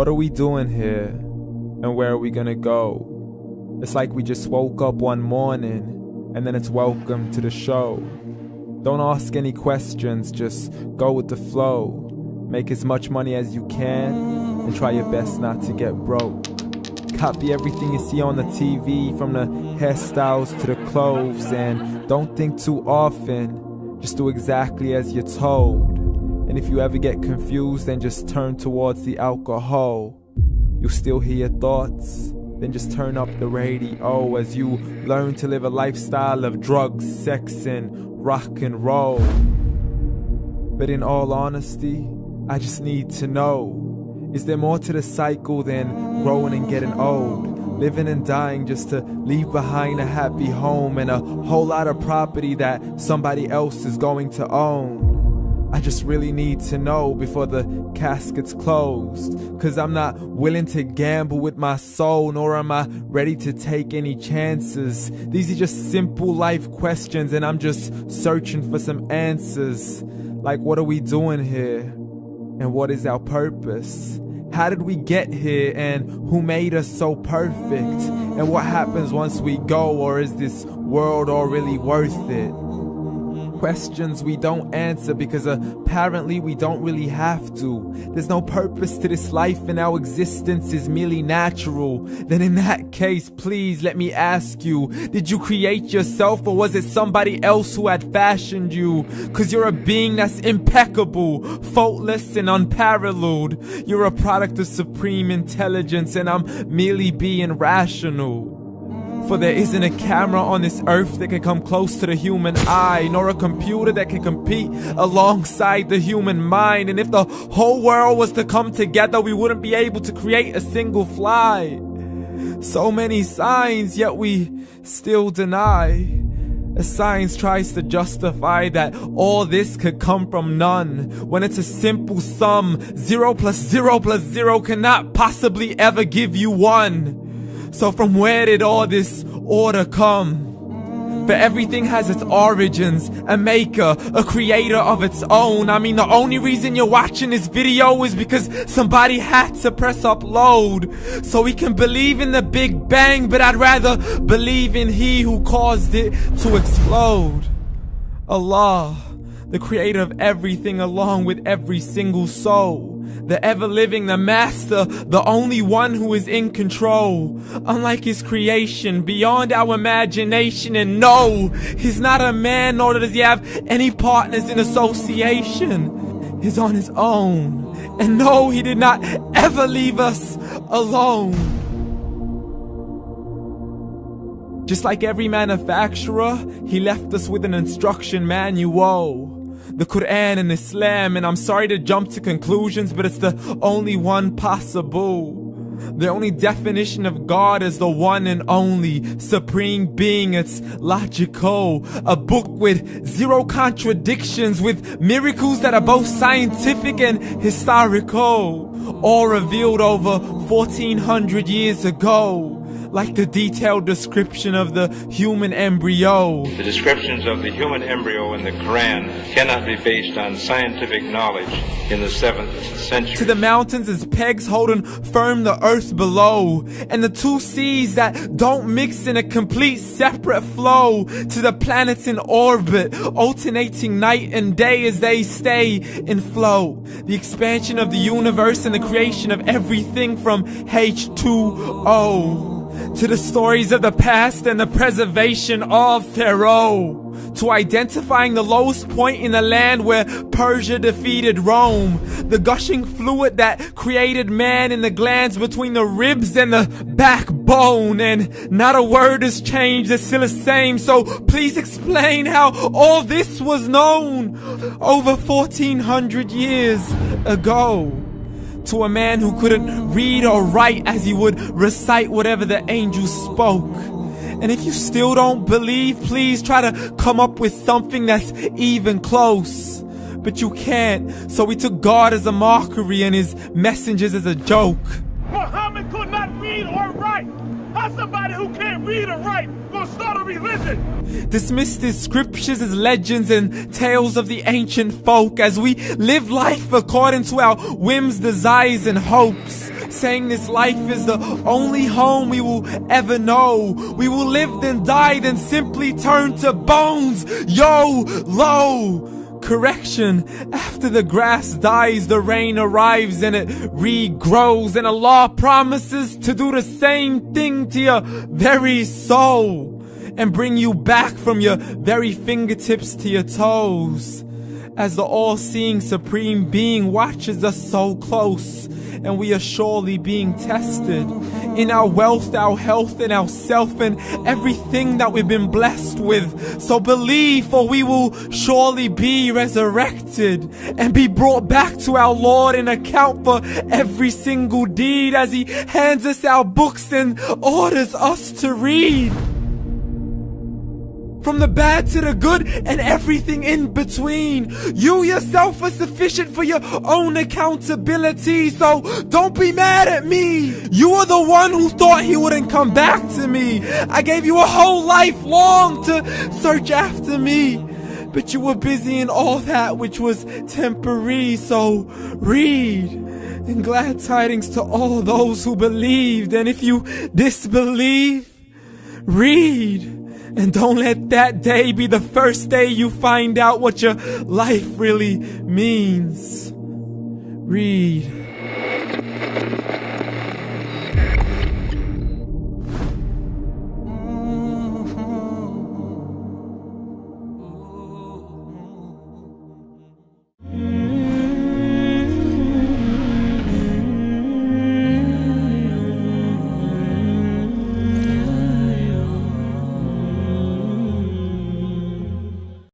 What are we doing here? And where are we gonna go? It's like we just woke up one morning and then it's welcome to the show. Don't ask any questions, just go with the flow. Make as much money as you can and try your best not to get broke. Copy everything you see on the TV, from the hairstyles to the clothes, and don't think too often, just do exactly as you're told. And if you ever get confused, then just turn towards the alcohol. You'll still hear your thoughts, then just turn up the radio as you learn to live a lifestyle of drugs, sex, and rock and roll. But in all honesty, I just need to know, is there more to the cycle than growing and getting old? Living and dying just to leave behind a happy home and a whole lot of property that somebody else is going to own. I just really need to know before the casket's closed, 'cause I'm not willing to gamble with my soul, nor am I ready to take any chances. These are just simple life questions and I'm just searching for some answers. Like, what are we doing here? And what is our purpose? How did we get here, and who made us so perfect? And what happens once we go, or is this world all really worth it? Questions we don't answer because apparently we don't really have to. There's no purpose to this life and our existence is merely natural. Then in that case, please let me ask you, did you create yourself, or was it somebody else who had fashioned you? 'Cause you're a being that's impeccable, faultless and unparalleled. You're a product of supreme intelligence and I'm merely being rational. For there isn't a camera on this earth that can come close to the human eye, nor a computer that can compete alongside the human mind. And if the whole world was to come together, we wouldn't be able to create a single fly. So many signs, yet we still deny. As science tries to justify that all this could come from none, when it's a simple sum. 0 plus 0 plus 0 cannot possibly ever give you 1. So from where did all this order come? For everything has its origins, a maker, a creator of its own. I mean, the only reason you're watching this video is because somebody had to press upload. So we can believe in the Big Bang, but I'd rather believe in He who caused it to explode. Allah, the creator of everything along with every single soul. The ever-living, the master, the only one who is in control. Unlike his creation, beyond our imagination. And no, he's not a man, nor does he have any partners in association. He's on his own. And no, he did not ever leave us alone. Just like every manufacturer, he left us with an instruction manual. The Quran and Islam, and I'm sorry to jump to conclusions, but it's the only one possible. The only definition of God is the one and only supreme being. It's logical, a book with 0 contradictions, with miracles that are both scientific and historical, all revealed over 1400 years ago. Like the detailed description of the human embryo. The descriptions of the human embryo in the Quran cannot be based on scientific knowledge in the 7th century. To the mountains as pegs holding firm the earth below, and the 2 seas that don't mix in a complete separate flow. To the planets in orbit, alternating night and day as they stay in flow. The expansion of the universe and the creation of everything from H2O. To the stories of the past and the preservation of Pharaoh. To identifying the lowest point in the land where Persia defeated Rome. The gushing fluid that created man in the glands between the ribs and the backbone. And not a word has changed, it's still the same. So please explain how all this was known over 1400 years ago. To a man who couldn't read or write, as he would recite whatever the angels spoke. And if you still don't believe, please try to come up with something that's even close. But you can't, so we took God as a mockery and his messengers as a joke. Muhammad could not read or write. How somebody who can't read or write gonna start a religion? Dismissed his scriptures as legends and tales of the ancient folk, as we live life according to our whims, desires, and hopes. saying this life is the only home we will ever know. We will live then die, then simply turn to bones. YOLO! Correction, after the grass dies, the rain arrives and it regrows, and Allah promises to do the same thing to your very soul and bring you back from your very fingertips to your toes, as the all-seeing supreme being watches us so close, and we are surely being tested in our wealth, our health, and our self, and everything that we've been blessed with. So believe, for we will surely be resurrected and be brought back to our Lord and account for every single deed, as He hands us our books and orders us to read. From the bad to the good and everything in between. You yourself are sufficient for your own accountability, so don't be mad at me. You are the one who thought He wouldn't come back to me. I gave you a whole life long to search after me, but you were busy in all that which was temporary. So read, and glad tidings to all those who believed. And if you disbelieve, read. And don't let that day be the first day you find out what your life really means. Read.